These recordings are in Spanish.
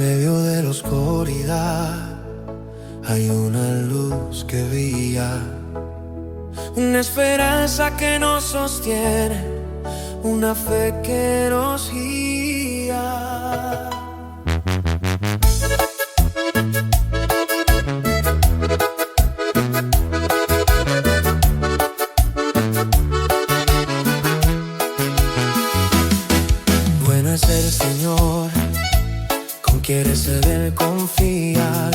medio de la oscuridad hay una luz que brilla, una esperanza que nos sostiene, una fe que nos guía. Bueno es el Señor, con quienes se debe confiar,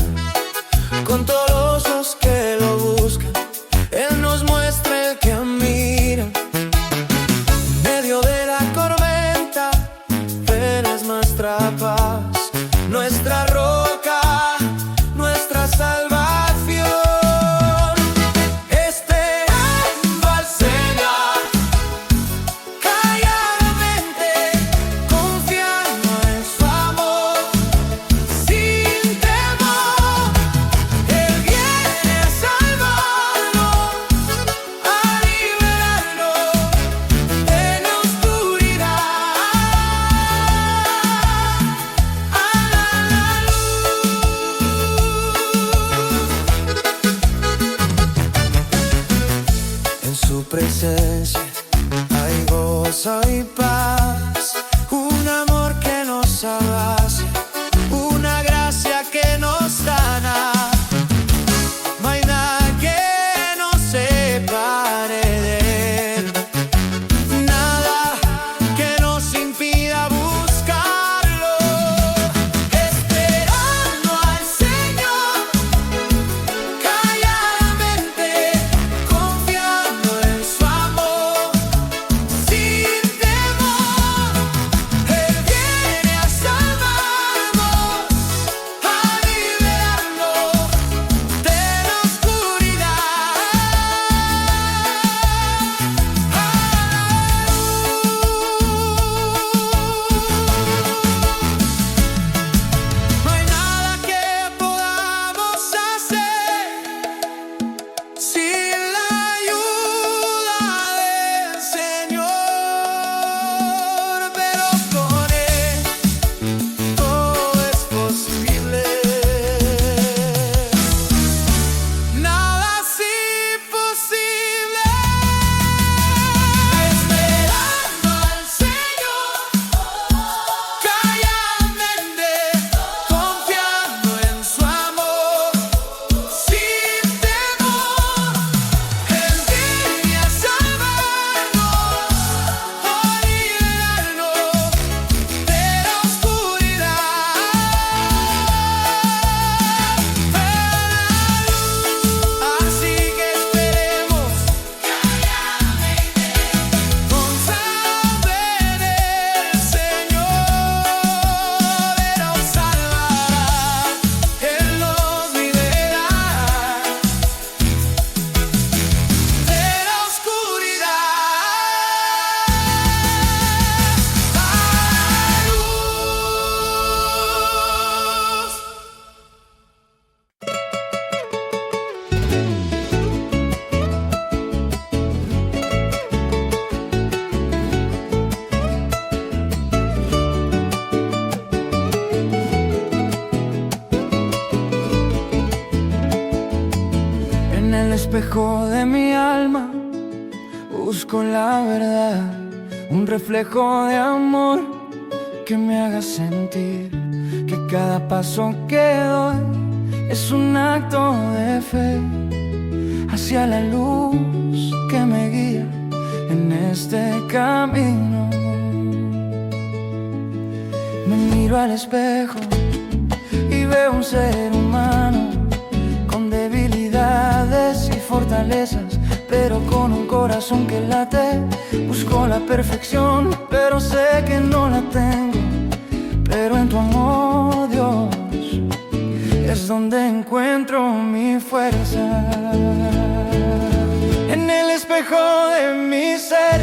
con todos los que lo buscan. Él nos muestra el camino. En medio de la tormenta, Él es nuestra paz, nuestra roca, nuestra salvación. Esperando al Señor, calladamente, confiando en su amor, sin temor. Él viene a salvarnos, a liberarnos de la oscuridad, a la luz. En su presencia hay gozo y paz, un amor que nos abraza, una gracia que nos sana. No hay nada que nos separe de Él, nada que nos impida buscarlo. Esperando al Señor, calladamente, confiando en su amor, sin temor. Él viene a salvarnos, a liberarnos de la oscuridad, a la luz. No hay nada que podamos hacer sin la ayuda del Señor, pero con Él todo es posible. Nada es imposible. Esperando al Señor, calladamente, confiando en su amor, sin temor. Él viene a salvarnos, a liberarnos de la oscuridad, a la luz. Así que esperemos calladamente, confiando en el Señor. Él nos salvará, Él nos liberará de la oscuridad, a la luz. En el espejo de mi alma busco la verdad, un reflejo de amor que me haga sentir que cada paso que doy es un acto de fe hacia la luz que me guía en este camino. Me miro al espejo y veo un ser humano con debilidades y fortalezas, pero con un corazón que late. Busco la perfección, pero sé que no la tengo. Pero en tu amor, Dios, es donde encuentro mi fuerza. En el espejo de mi ser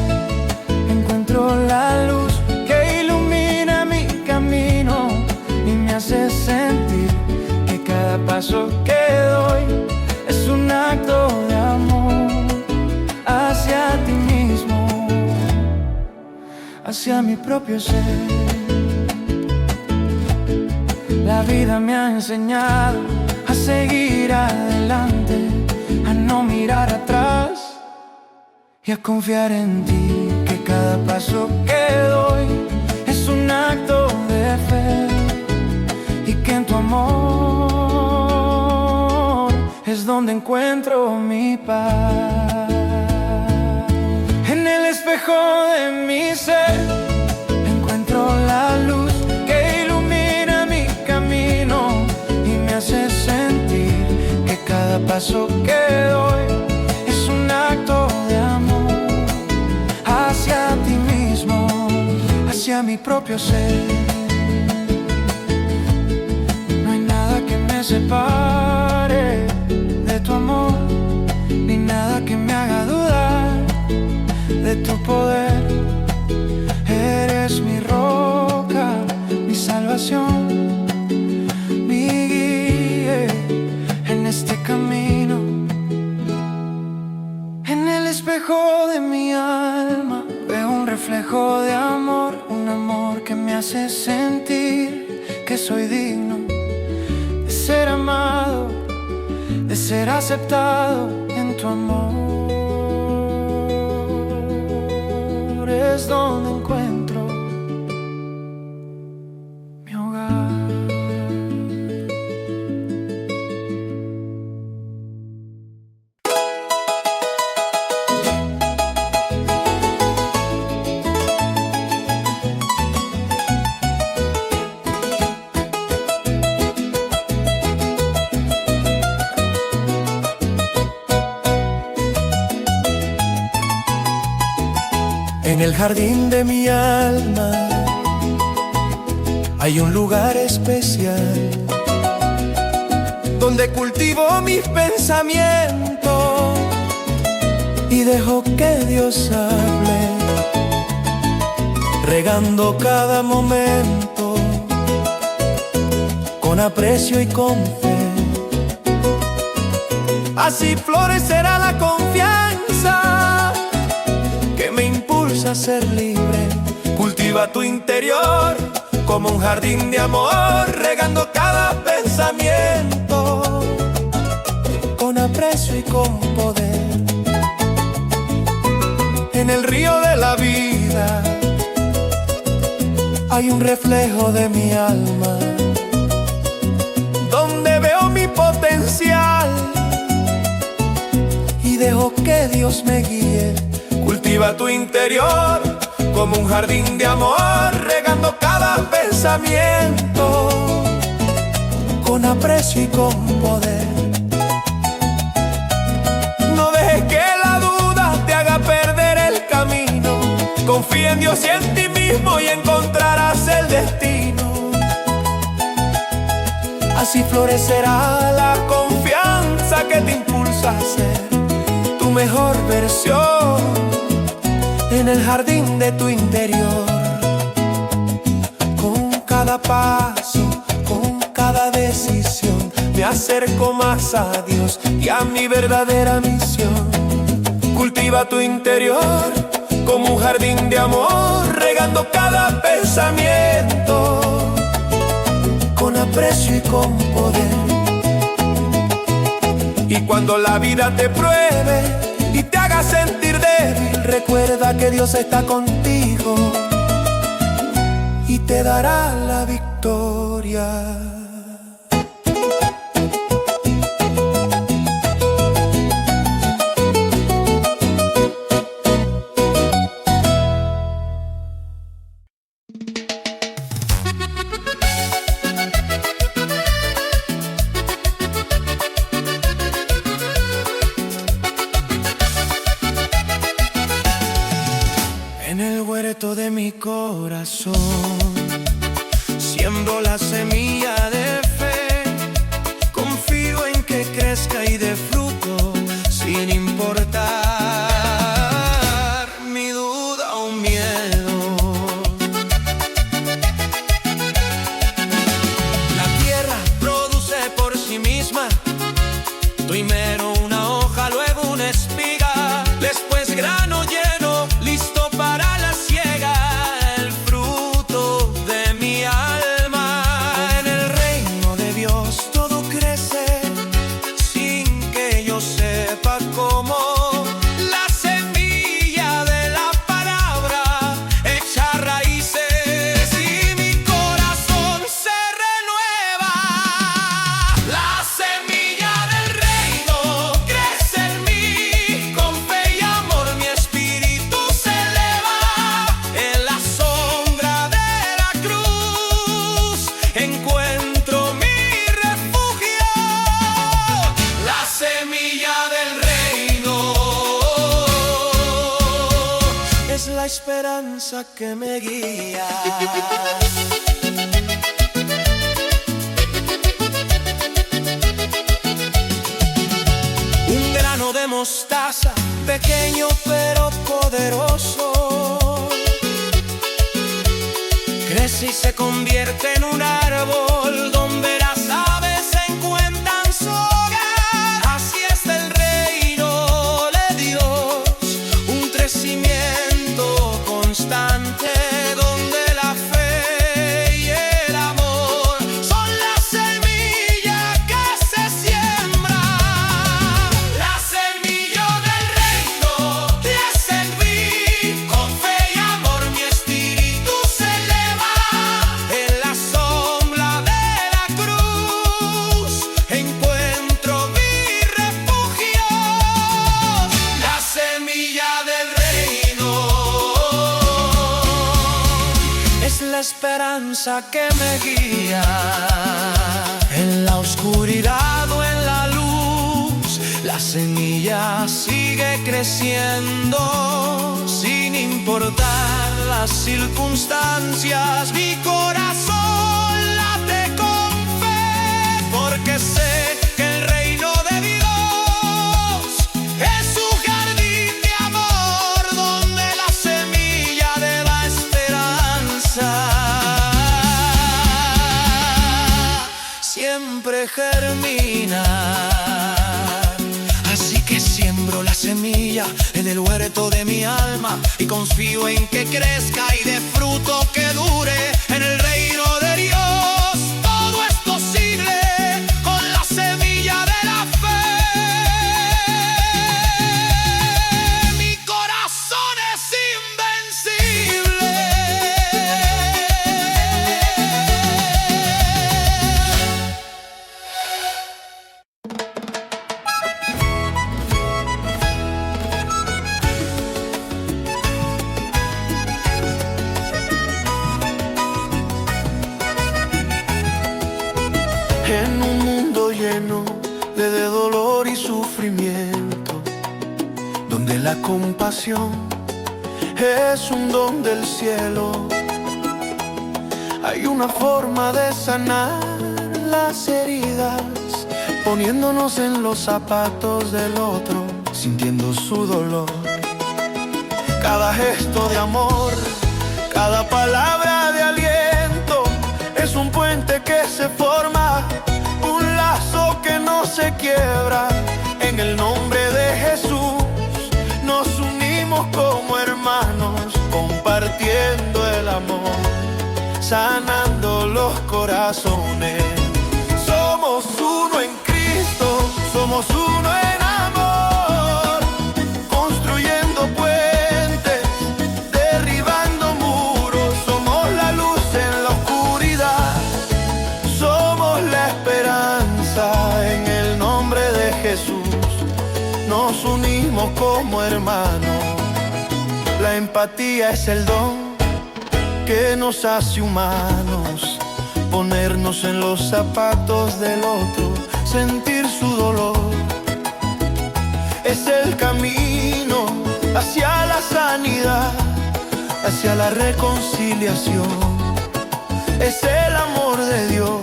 encuentro la luz que ilumina mi camino y me hace sentir que cada paso que doy es un acto de amor hacia ti mismo, hacia mi propio ser. La vida me ha enseñado a seguir adelante, a no mirar atrás y a confiar en ti, que cada paso que doy es un acto de fe y que en tu amor es donde encuentro mi paz. En el espejo de mi ser encuentro la luz que ilumina mi camino y me hace sentir que cada paso que doy es un acto de amor hacia ti mismo, hacia mi propio ser. No hay nada que me separe de tu amor, ni nada que me haga dudar de tu poder. Eres mi roca, mi salvación, mi guía en este camino. En el espejo de mi alma veo un reflejo de amor, un amor que me hace sentir que soy digno de ser amado, de ser aceptado en tu amor. Es donde encuentro mi hogar. En el jardín de mi alma hay un lugar especial donde cultivo mis pensamientos y dejo que Dios hable, regando cada momento con aprecio y con fe. Así florecerá la confianza que me impulsa a ser libre. Cultiva tu interior como un jardín de amor, regando cada pensamiento con aprecio y con poder. En el río de la vida hay un reflejo de mi alma, donde veo mi potencial y dejo que Dios me guíe. Cultiva tu interior como un jardín de amor, regando cada pensamiento con aprecio y con poder. No dejes que la duda te haga perder el camino. Confía en Dios y en ti mismo y encontrarás el destino. Así florecerá la confianza que te impulsa a ser tu mejor versión en el jardín de tu interior. Con cada paso, con cada decisión, me acerco más a Dios y a mi verdadera misión. Cultiva tu interior como un jardín de amor, regando cada pensamiento con aprecio y con poder. Y cuando la vida te pruebe y te haga sentir débil, recuerda que Dios está contigo y te dará la victoria. En el huerto de mi corazón siembro la semilla de fe. Confío en que crezca y dé fruto sin importar mi duda o miedo. La tierra produce por sí misma, primero una hoja, luego una espiga, después grano lleno, listo para la siega. El fruto de mi alma en el reino es la esperanza que me guía. Un grano de mostaza, pequeño pero poderoso, crece y se convierte en un árbol donde las aves encuentran su hogar. Así es el reino de Dios, un crecimiento constante donde la fe y el amor son la semilla que se siembra. La semilla del reino te serví, con fe y amor mi espíritu se eleva. En la sombra de la cruz encuentro mi refugio. La semilla del reino es la esperanza que me guía. En la oscuridad o en la luz, la semilla sigue creciendo. Sin importar las circunstancias, mi corazón late con fe, porque sé que el reino de Dios es un jardín de amor donde la semilla de la esperanza siempre germina. Así que siembro la semilla en el huerto de mi alma y confío en que crezca y dé fruto que dure. En el reino de Dios todo es posible con la semilla de la fe. Mi corazón es invencible. En un mundo lleno de dolor y sufrimiento, donde la compasión es un don del cielo, hay una forma de sanar las heridas, poniéndonos en los zapatos del otro, sintiendo su dolor. Cada gesto de amor, cada palabra de aliento, es un puente que se forma, un lazo que no se quiebra. En el nombre de Jesús nos unimos como hermanos, compartiendo el amor, sanando los corazones. Somos uno en Cristo, somos uno en amor, construyendo puentes, derribando muros. Somos la luz en la oscuridad, somos la esperanza. En el nombre de Jesús nos unimos como hermanos. La empatía es el don que nos hace humanos, ponernos en los zapatos del otro, sentir su dolor. Es el camino hacia la sanidad, hacia la reconciliación. Es el amor de Dios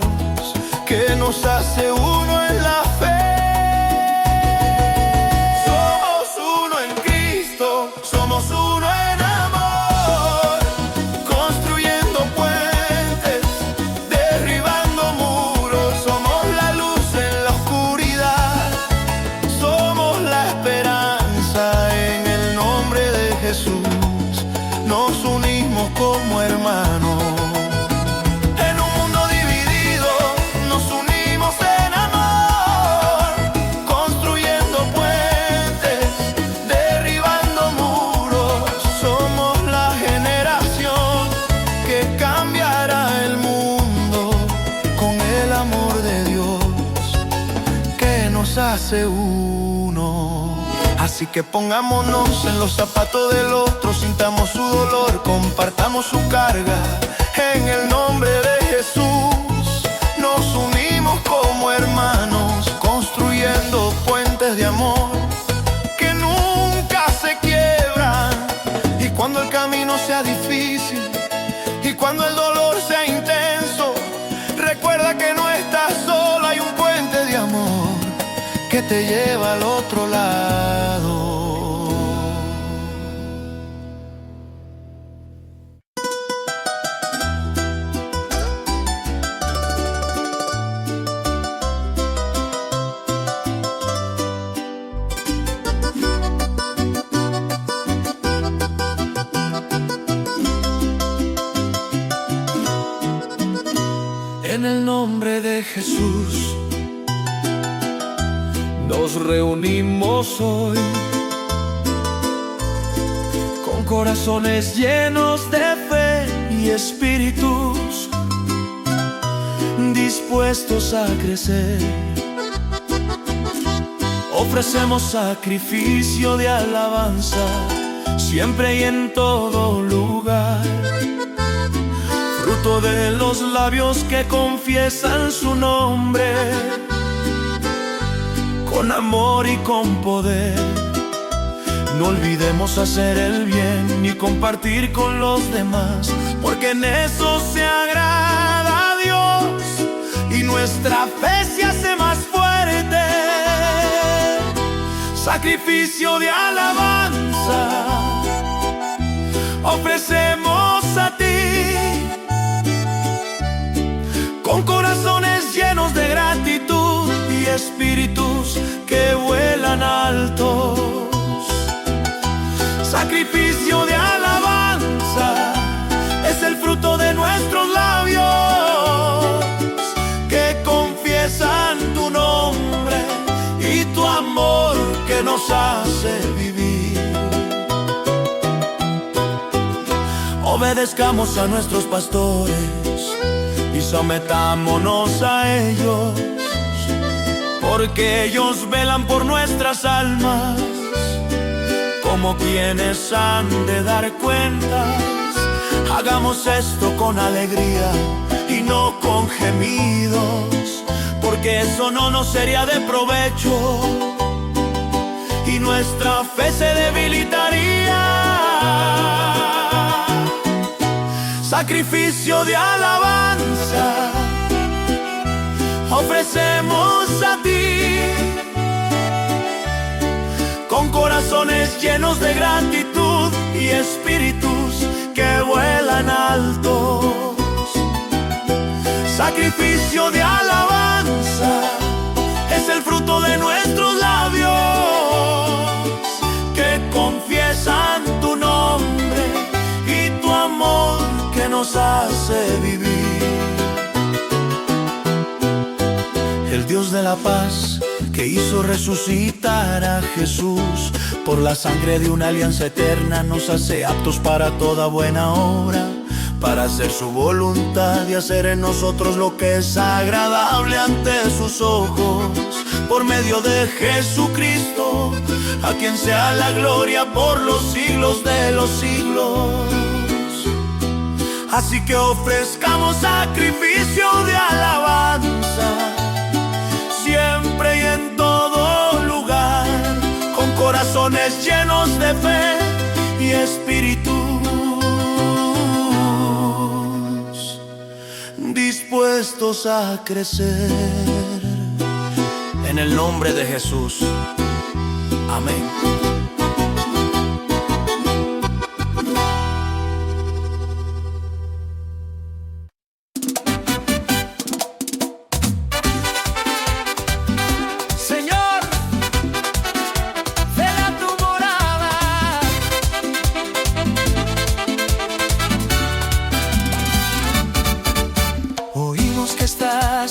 que nos hace uno en la fe. Somos uno en Cristo, somos uno en amor, construyendo puentes, derribando muros. Somos la luz en la oscuridad, somos la esperanza. En el nombre de Jesús nos unimos como hermanos. Hace uno. Así que pongámonos en los zapatos del otro, sintamos su dolor, compartamos su carga. En el nombre de Jesús nos unimos como hermanos, construyendo puentes de amor que nunca se quiebran. Y cuando el camino sea difícil y cuando el dolor sea intenso, recuerda que no estás sola, hay un puente de amor que te lleva al otro lado. En el nombre de Jesús nos reunimos hoy con corazones llenos de fe y espíritus dispuestos a crecer. Ofrecemos sacrificio de alabanza siempre y en todo lugar, fruto de los labios que confiesan su nombre, con amor y con poder. No olvidemos hacer el bien ni compartir con los demás, porque en eso se agrada a Dios y nuestra fe se hace más fuerte. Sacrificio de alabanza ofrecemos a ti, con corazones llenos de gratitud y espíritus que vuelan altos. Sacrificio de alabanza es el fruto de nuestros labios que confiesan tu nombre y tu amor que nos hace vivir. Obedezcamos a nuestros pastores y sometámonos a ellos, porque ellos velan por nuestras almas como quienes han de dar cuentas. Hagamos esto con alegría y no con gemidos, porque eso no nos sería de provecho y nuestra fe se debilitaría. Sacrificio de alabanza ofrecemos a ti, con corazones llenos de gratitud y espíritus que vuelan altos. Sacrificio de alabanza es el fruto de nuestros labios que confiesan tu nombre y tu amor que nos hace vivir. El Dios de la paz que hizo resucitar a Jesús por la sangre de una alianza eterna nos hace aptos para toda buena obra, para hacer su voluntad y hacer en nosotros lo que es agradable ante sus ojos. Por medio de Jesucristo, a quien sea la gloria por los siglos de los siglos. Así que ofrezcamos sacrificio de alabanza siempre y en todo lugar, con corazones llenos de fe y espíritus dispuestos a crecer. En el nombre de Jesús, amén.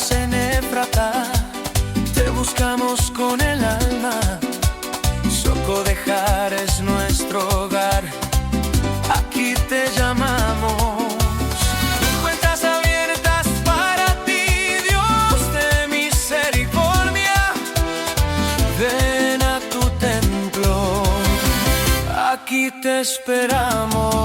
En Efrata, te buscamos con el alma. Socodejar es nuestro hogar, aquí te llamamos. Cuentas abiertas para ti, Dios de misericordia. Ven a tu templo, aquí te esperamos.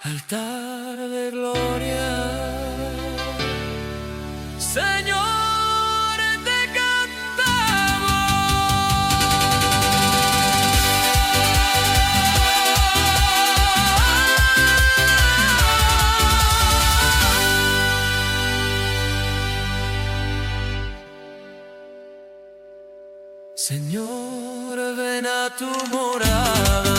altar de gloria. Señor, te cantamos. Señor, ven a tu morada.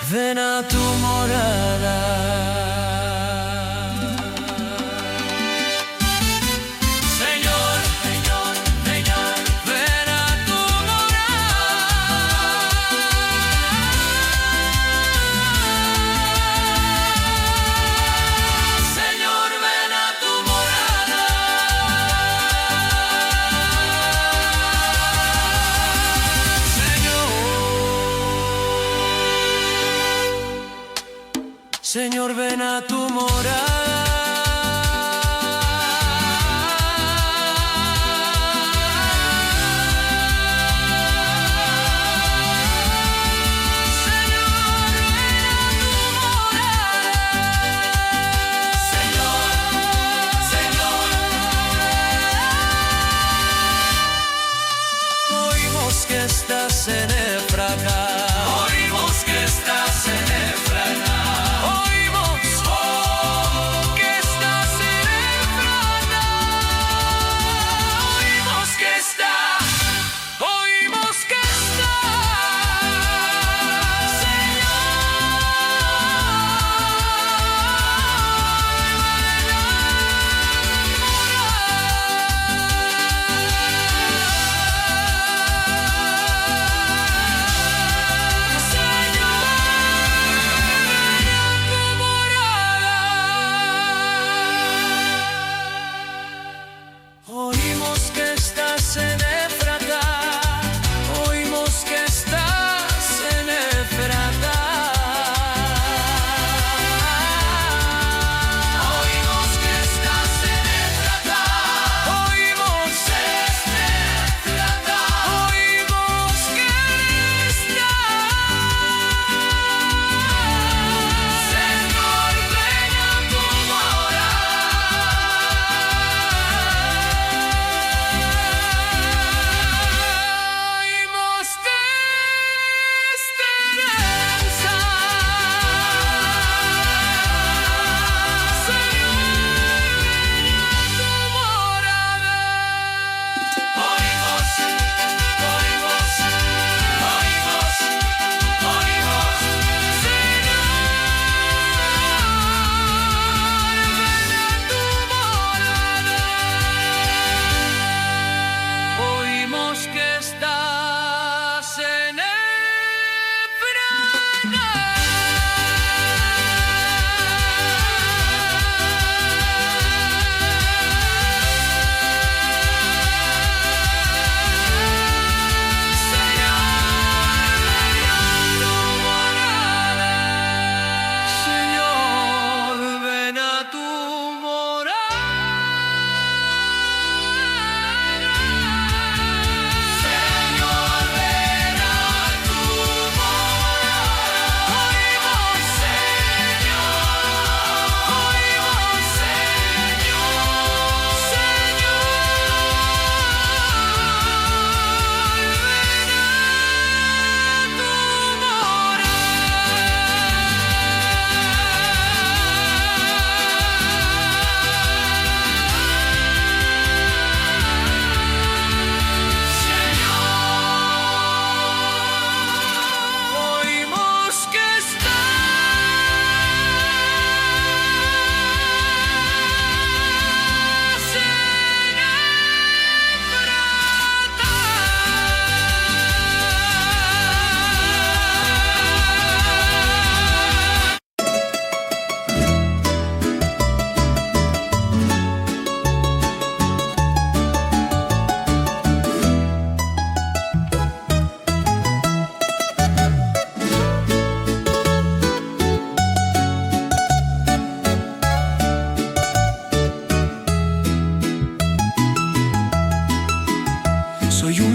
Ven a tu morada. Señor, Señor, Señor, ven a tu morada. Señor, ven a tu morada. Señor, ven a tu morada. Que estás en Éfrata. Oímos que estás en Éfrata. Oímos, oh.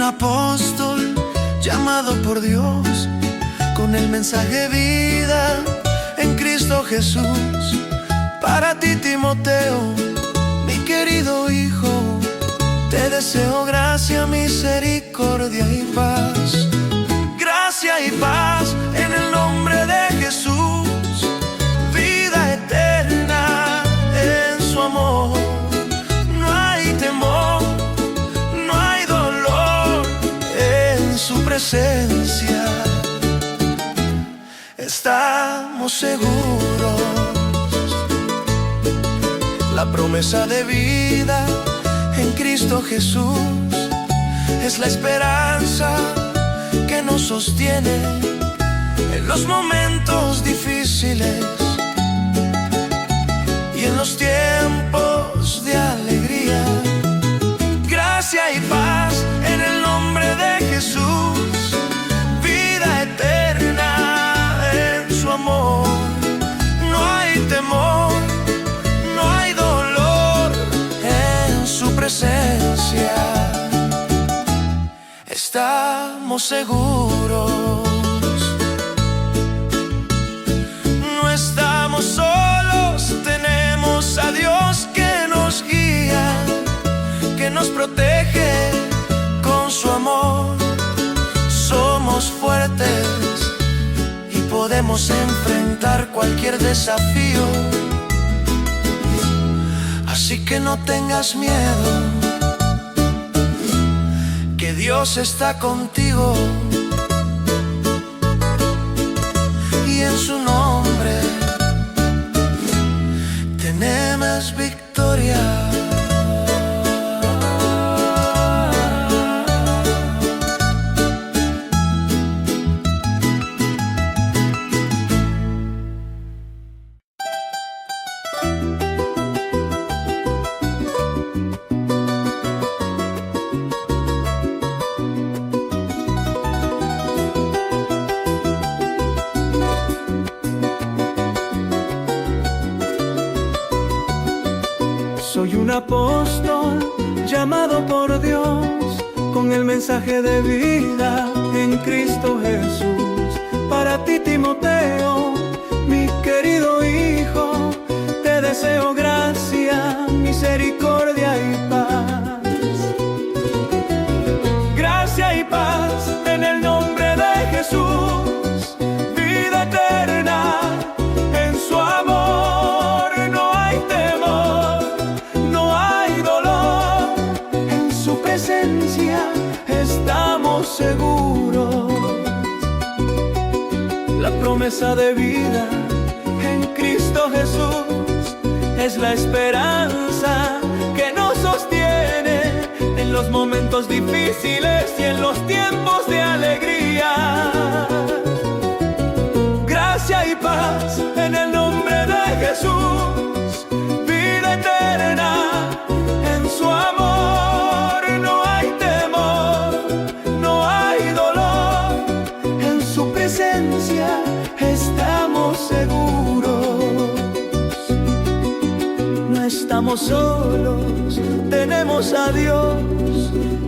un apóstol llamado por Dios con el mensaje de vida en Cristo Jesús. Para ti, Timoteo, mi querido hijo, te deseo gracia, misericordia y paz. Gracia y paz en el nombre de Jesús, vida eterna en su amor. No hay temor, no hay dolor en su presencia. Estamos seguros. La promesa de vida en Cristo Jesús es la esperanza que nos sostiene en los momentos difíciles y en los tiempos de alegría. Gracia y paz en el nombre de Jesús, vida eterna en su amor. No hay temor, no hay dolor en su presencia. Estamos seguros. No estamos solos, tenemos a Dios que nos guía, que nos protege con su amor. Somos fuertes y podemos enfrentar cualquier desafío. Así que no tengas miedo, que Dios está contigo y en su nombre tenemos victoria. Soy un apóstol llamado por Dios con el mensaje de vida en Cristo Jesús. Para ti, Timoteo, mi querido hijo, te deseo gracia, misericordia y paz. Gracia y paz en el nombre de Jesús, vida eterna en su amor. No hay temor, no hay dolor en su presencia. Estamos seguros. La promesa de vida en Cristo Jesús es la esperanza que nos sostiene en los momentos difíciles y en los tiempos de alegría. Gracia y paz en el nombre de Jesús, vida eterna en su amor. No hay temor, no hay dolor en su presencia. Estamos seguros. No estamos solos, tenemos a Dios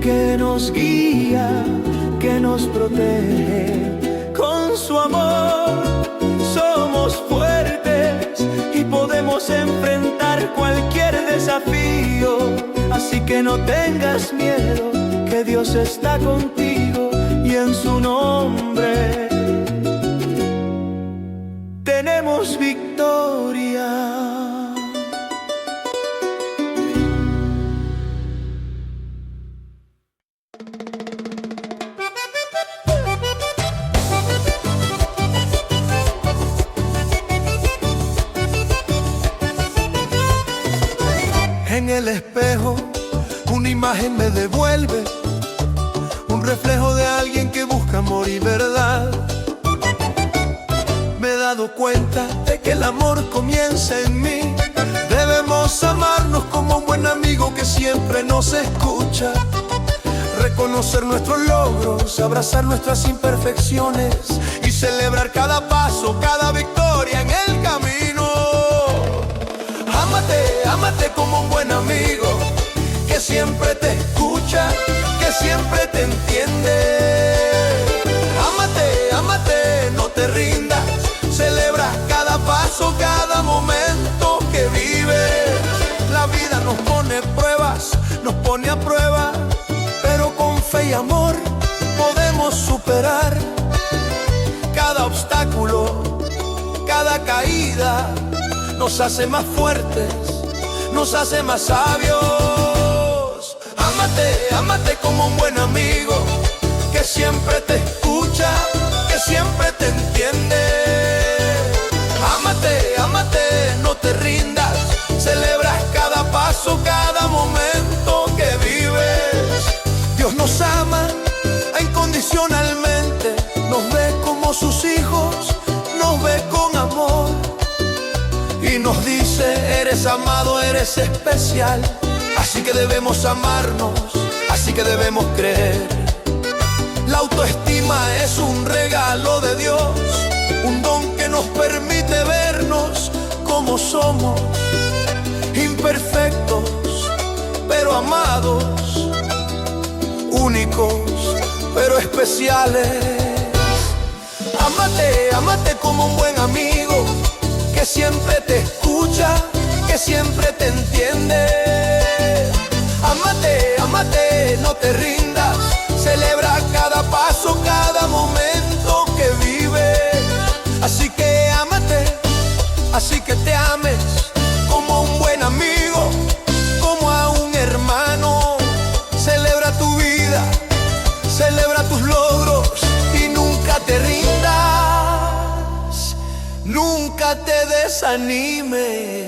que nos guía, que nos protege con su amor. Somos fuertes y podemos enfrentar cualquier desafío. Así que no tengas miedo, que Dios está contigo y en su nombre tenemos victoria. En el espejo una imagen me devuelve, un reflejo de alguien que busca amor y verdad. Me he dado cuenta de que el amor comienza en mí. Debemos amarnos como un buen amigo que siempre nos escucha. Reconocer nuestros logros, abrazar nuestras imperfecciones y celebrar cada paso, cada victoria en el camino. Ámate, ámate como un buen amigo que siempre te escucha, que siempre te entiende. Ámate, ámate, no te rindas. Celebra cada paso, cada momento que vives. La vida nos pone pruebas, nos pone a prueba, pero con fe y amor podemos superar cada obstáculo, cada caída. Nos hace más fuertes, nos hace más sabios. Ámate, ámate como un buen amigo que siempre te escucha, que siempre te entiende. Ámate, ámate, no te rindas. Celebras cada paso, cada momento que vives. Dios nos ama incondicionalmente, nos ve como sus hijos, nos ve con amor y nos dice: eres amado, eres especial. Así que debemos amarnos, así que debemos creer. La autoestima es un regalo de Dios, un don que nos permite vernos como somos, imperfectos, pero amados, únicos, pero especiales. Ámate, ámate como un buen amigo que siempre te escucha, que siempre te entiende. Ámate, ámate, no te rindas. Celebra cada paso, cada momento que vives. Así que ámate, así que te ames como un buen amigo, como a un hermano. Celebra tu vida, celebra tus logros y nunca te rindas, nunca te desanimes.